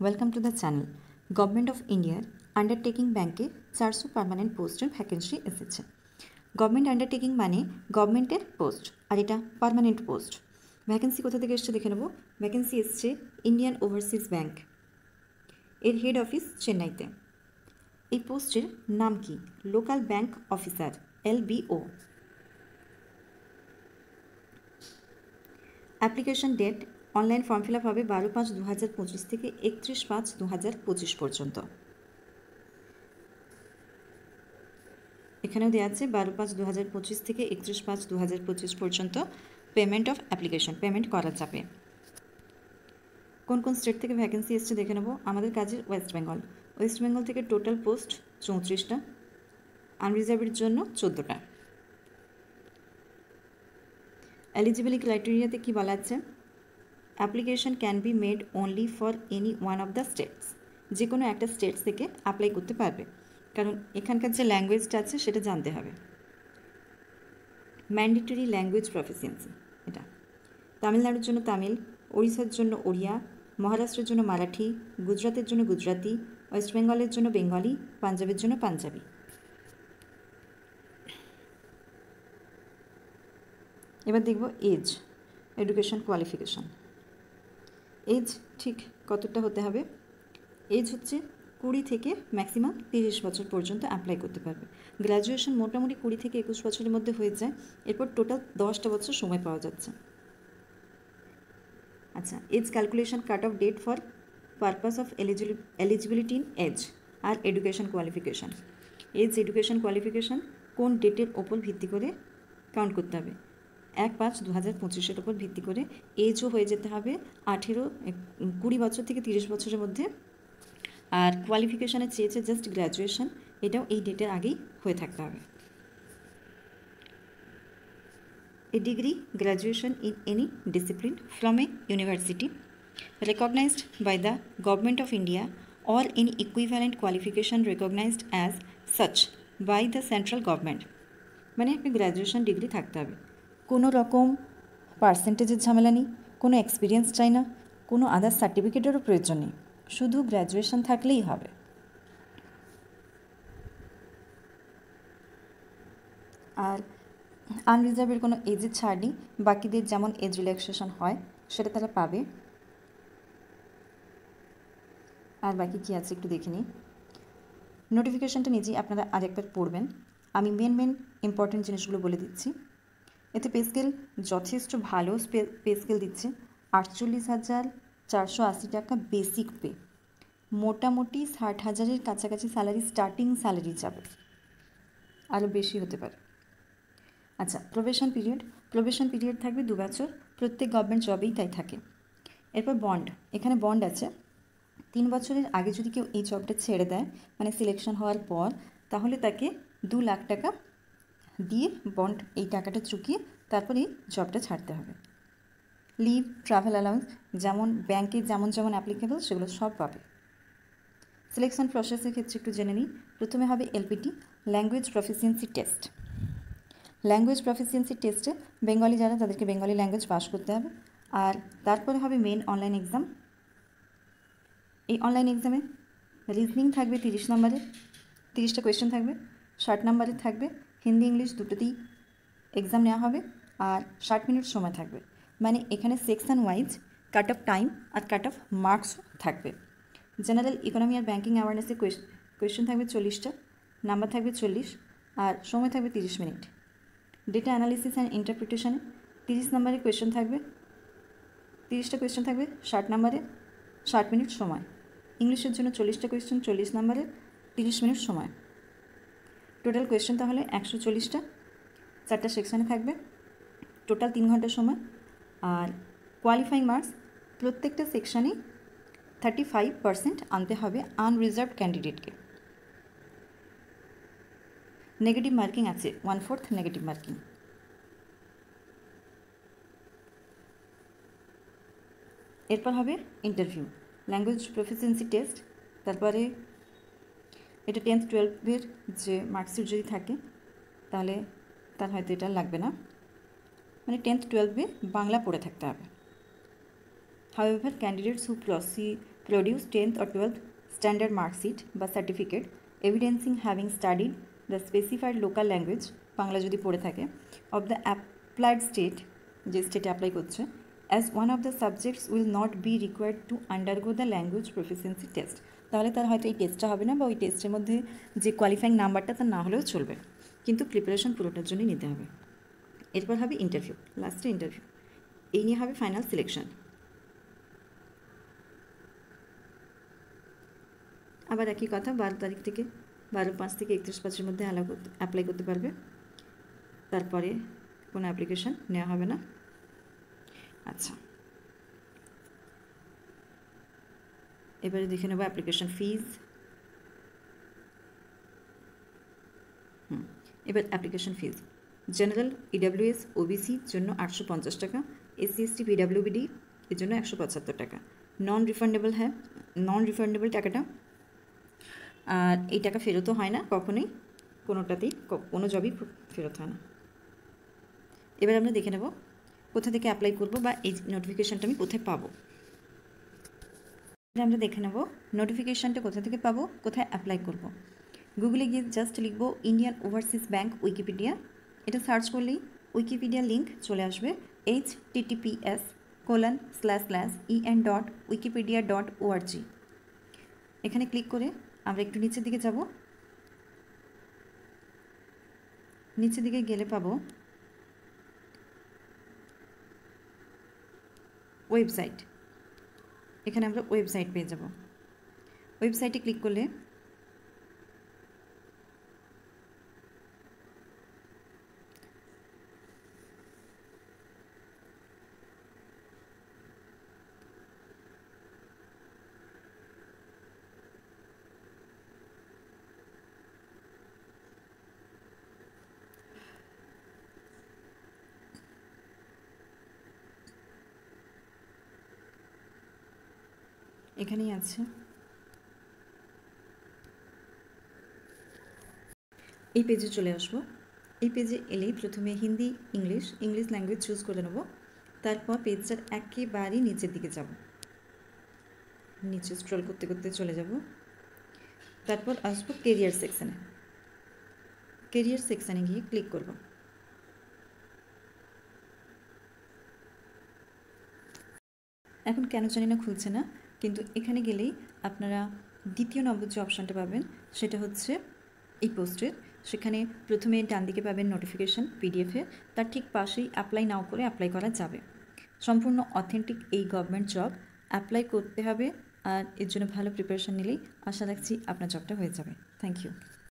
Welcome to the channel. Government of ইন্ডিয়ার undertaking ব্যাংকে 400 permanent পোস্টের ভ্যাকেন্সি এসেছে। গভর্নমেন্ট আন্ডারটেকিং মানে গভর্নমেন্টের পোস্ট, আর এটা পার্মানেন্ট পোস্ট। ভ্যাকেন্সি কোথা থেকে এসছে দেখে নেব। ভ্যাকেন্সি এসছে ইন্ডিয়ান ওভারসিজ ব্যাংক, এর হেড অফিস চেন্নাইতে। এই পোস্টের নাম কি? Local bank officer, LBO। Application date, online form fill up হবে 12/5/2025 থেকে 31/5/2025 পর্যন্ত। এখানেও দেওয়া আছে 12/5/2025 থেকে 31/5/2025 পর্যন্ত পেমেন্ট অফ অ্যাপ্লিকেশন, পেমেন্ট করা যাবে। কোন কোন স্টেট থেকে ভ্যাকেন্সি এসছে দেখে নেব। আমাদের কাজের ওয়েস্ট বেঙ্গল। ওয়েস্ট বেঙ্গল থেকে টোটাল পোস্ট 34টা, আনরিজার্ভের জন্য 14টা। এলিজিবিলিটি ক্রাইটেরিয়াতে কি বলা আছে? Application can be made only for any one of the states. যে কোনো একটা স্টেটস থেকে অ্যাপ্লাই করতে পারবে, কারণ এখানকার যে ল্যাঙ্গুয়েজটা আছে সেটা জানতে হবে। ম্যান্ডেটরি ল্যাঙ্গুয়েজ প্রফিসিয়েন্সি, এটা তামিলনাড়ুর জন্য তামিল, ওড়িশার জন্য ওড়িয়া, মহারাষ্ট্রের জন্য মারাঠি, গুজরাটের জন্য গুজরাটি, ওয়েস্ট বেঙ্গলের জন্য বেঙ্গলি, পাঞ্জাবের জন্য পাঞ্জাবি। এবার দেখব এজ, এডুকেশন কোয়ালিফিকেশান। এজ ঠিক কতটা হতে হবে? এজ হচ্ছে 20 থেকে ম্যাক্সিমাম 30 বছর পর্যন্ত অ্যাপ্লাই করতে পারবে। গ্র্যাজুয়েশন মোটামুটি 20 থেকে 21 বছরের মধ্যে হয়ে যায়, এরপর টোটাল 10টা বছর সময় পাওয়া যাচ্ছে। আচ্ছা, age calculation, cut off date for purpose of eligibility in age আর education qualification. Age, education qualification কোন ডেটের ওপর ভিত্তি করে কাউন্ট করতে হবে? 1/5/2025 ওপর ভিত্তি করে এজও হয়ে যেতে হবে 20 বছর থেকে 30 বছরের মধ্যে। আর কোয়ালিফিকেশানে চেয়েছে জাস্ট গ্র্যাজুয়েশন, এটাও এই ডেটের আগেই হয়ে থাকতে হবে। A degree, graduation in any discipline from a university recognized by the Government of India or any equivalent qualification recognized as such by the central government। মানে আপনি গ্র্যাজুয়েশন ডিগ্রি থাকতে হবে, কোনো রকম পার্সেন্টেজের ঝামেলা নেই, কোনো এক্সপিরিয়েন্স চাই না, কোনো আদার সার্টিফিকেটেরও প্রয়োজন নেই, শুধু গ্র্যাজুয়েশন থাকলেই হবে। আর আনরিজার্ভের কোনো এজের ছাড় নেই, বাকিদের যেমন এজ রিল্যাক্সেশন হয় সেটা তারা পাবে। আর বাকি কী আছে একটু দেখে নিই। নোটিফিকেশানটা নিজেই আপনারা আরেকবার পড়বেন, আমি মেন ইম্পর্টেন্ট জিনিসগুলো বলে দিচ্ছি। এতে পে স্কেল যথেষ্ট ভালো পে স্কেল দিচ্ছে। 48,480 টাকা বেসিক পে, মোটামুটি 60,000-এর কাছাকাছি স্যালারি, স্টার্টিং স্যালারি যাবে, আরও বেশি হতে পারে। আচ্ছা, প্রবেশন পিরিয়ড থাকবে 2 বছর, প্রত্যেক গভর্নমেন্ট জবেই তাই থাকে। এরপর বন্ড, এখানে বন্ড আছে 3 বছরের আগে যদি কেউ এই জবটা ছেড়ে দেয়, মানে সিলেকশন হওয়ার পর, তাহলে তাকে 2 লাখ টাকা দিয়ে বন্ড, এই টাকাটা চুকিয়ে তারপর এই জবটা ছাড়তে হবে। লিভ, ট্রাভেল অ্যালাউন্স যেমন ব্যাংকে যেমন অ্যাপ্লিকেবল সেগুলো সব পাবে। সিলেকশন প্রসেসের ক্ষেত্রে একটু জেনে নিই। প্রথমে হবে LPT, language proficiency test. Language proficiency টেস্টে বেঙ্গলি যারা, তাদেরকে বেঙ্গলি ল্যাঙ্গুয়েজ পাস করতে হবে। আর তারপরে হবে মেন অনলাইন এক্সাম। এই অনলাইন এক্সামে রিজনিং থাকবে 30 নম্বরের, 30টা কোয়েশ্চেন থাকবে। 60 নম্বরের থাকবে। হিন্দি ইংলিশ দুটোতেই এক্সাম নেওয়া হবে, আর 60 মিনিট সময় থাকবে। মানে এখানে section wise cut off time আর কাট অফ মার্কসও থাকবে। জেনারেল ইকোনমি আর ব্যাঙ্কিং অ্যাওয়ারনেসে কোয়েশ্চেন থাকবে 40টা, নাম্বার থাকবে 40, আর সময় থাকবে 30 মিনিট। ডেটা অ্যানালিসিস অ্যান্ড ইন্টারপ্রিটেশনে 30 নম্বরের কোয়েশ্চেন থাকবে, 30টা কোয়েশ্চেন থাকবে 60 নম্বরে, 60 মিনিট সময়। ইংলিশের জন্য 40টা কোয়েশ্চেন, 40 নম্বরে, 30 মিনিট সময়। টোটাল কোয়েশ্চেন তাহলে 140টা, 4টা সেকশানে থাকবে, টোটাল 3 ঘন্টা সময়। আর কোয়ালিফাইং মার্কস প্রত্যেকটা সেকশানেই 35% আনতে হবে আনরিজার্ভড ক্যান্ডিডেটকে। নেগেটিভ মার্কিং আছে 1/4 নেগেটিভ মার্কিং। এরপর হবে ইন্টারভিউ, ল্যাঙ্গুয়েজ প্রফিসিয়েন্সি টেস্ট। তারপরে এটা 10th 12th যে মার্কশিট যদি থাকে তাহলে তার হয়তো এটা লাগবে না, মানে 10th 12th বাংলা পড়ে থাকতে হবে। However, candidates who produce 10th or 12th standard marksheet বা certificate evidencing having studied the specified local language, Bangla যদি পড়ে থাকে, অফ দ্য অ্যাপ্লাইড স্টেট, যে স্টেটে অ্যাপ্লাই করছে, as one of the subjects will not be required to undergo the language proficiency test. তাহলে তার হয়তো এই টেস্টটা হবে না, বা ওই টেস্টের মধ্যে যে কোয়ালিফাইং নাম্বারটা তার না হলেও চলবে, কিন্তু প্রিপারেশন পুরোটার জন্যই নিতে হবে। এরপর হবে ইন্টারভিউ, লাস্টে ইন্টারভিউ, এই নিয়ে হবে ফাইনাল সিলেকশন। আবার একই কথা, 12 তারিখ থেকে 12/5 থেকে 31/5-এর মধ্যে অ্যাপ্লাই করতে পারবে, তারপরে কোনো অ্যাপ্লিকেশন নেওয়া হবে না। আচ্ছা, এবারে দেখে নেব অ্যাপ্লিকেশন ফিজ। এবার অ্যাপ্লিকেশন ফিজ, জেনারেল, ইডাব্লিউএস, ওবিসির জন্য 850 টাকা, এসসি এসটি পিডাব্লিউবিডি এর জন্য 175 টাকা। নন রিফান্ডেবল, হ্যাঁ নন রিফান্ডেবল টাকাটা, আর এই টাকা ফেরতও হয় না কখনোই, কোনোটাতেই কোনো জবই ফেরত হয় না। এবার আমরা দেখে নেব কোথা থেকে অ্যাপ্লাই করব, বা এই নোটিফিকেশানটা আমি কোথায় পাবো। আমরা দেখে নেব নোটিফিকেশানটা কোথা থেকে পাবো, কোথায় অ্যাপ্লাই করব। গুগলে গিয়ে জাস্ট লিখব ইন্ডিয়ান ওভারসিজ ব্যাঙ্ক উইকিপিডিয়া, এটা সার্চ করলেই উইকিপিডিয়া লিঙ্ক চলে আসবে, https://en.wikipedia.org। এখানে ক্লিক করে আমরা একটু নিচের দিকে যাব, নিচের দিকে গেলে পাবো ওয়েবসাইট, এখানে আমরা ওয়েবসাইট পেয়ে যাব। ওয়েবসাইটে ক্লিক করলে এখানেই আছে, এই পেজে চলে আসবো। এই পেজে এলেই প্রথমে হিন্দি, ইংলিশ ল্যাঙ্গুয়েজ চুজ করে নেব, তারপর পেজটার একেবারেই নিচের দিকে যাব, নিচে স্ক্রল করতে করতে চলে যাব, তারপর আসবো কেরিয়ার সেকশানে। কেরিয়ার সেকশানে গিয়ে ক্লিক করব। এখন কেন জানি না খুলছে না, কিন্তু এখানে গেলেই আপনারা দ্বিতীয় নম্বর যে অপশানটা পাবেন সেটা হচ্ছে এই পোস্টের, সেখানে প্রথমে ডান দিকে পাবেন নোটিফিকেশান পিডিএফে, তার ঠিক পাশেই অ্যাপ্লাই নাও করে অ্যাপ্লাই করা যাবে। সম্পূর্ণ অথেন্টিক এই গভর্নমেন্ট জব, অ্যাপ্লাই করতে হবে, আর এর জন্য ভালো প্রিপারেশান নিলেই আশা রাখছি আপনার জবটা হয়ে যাবে। Thank you.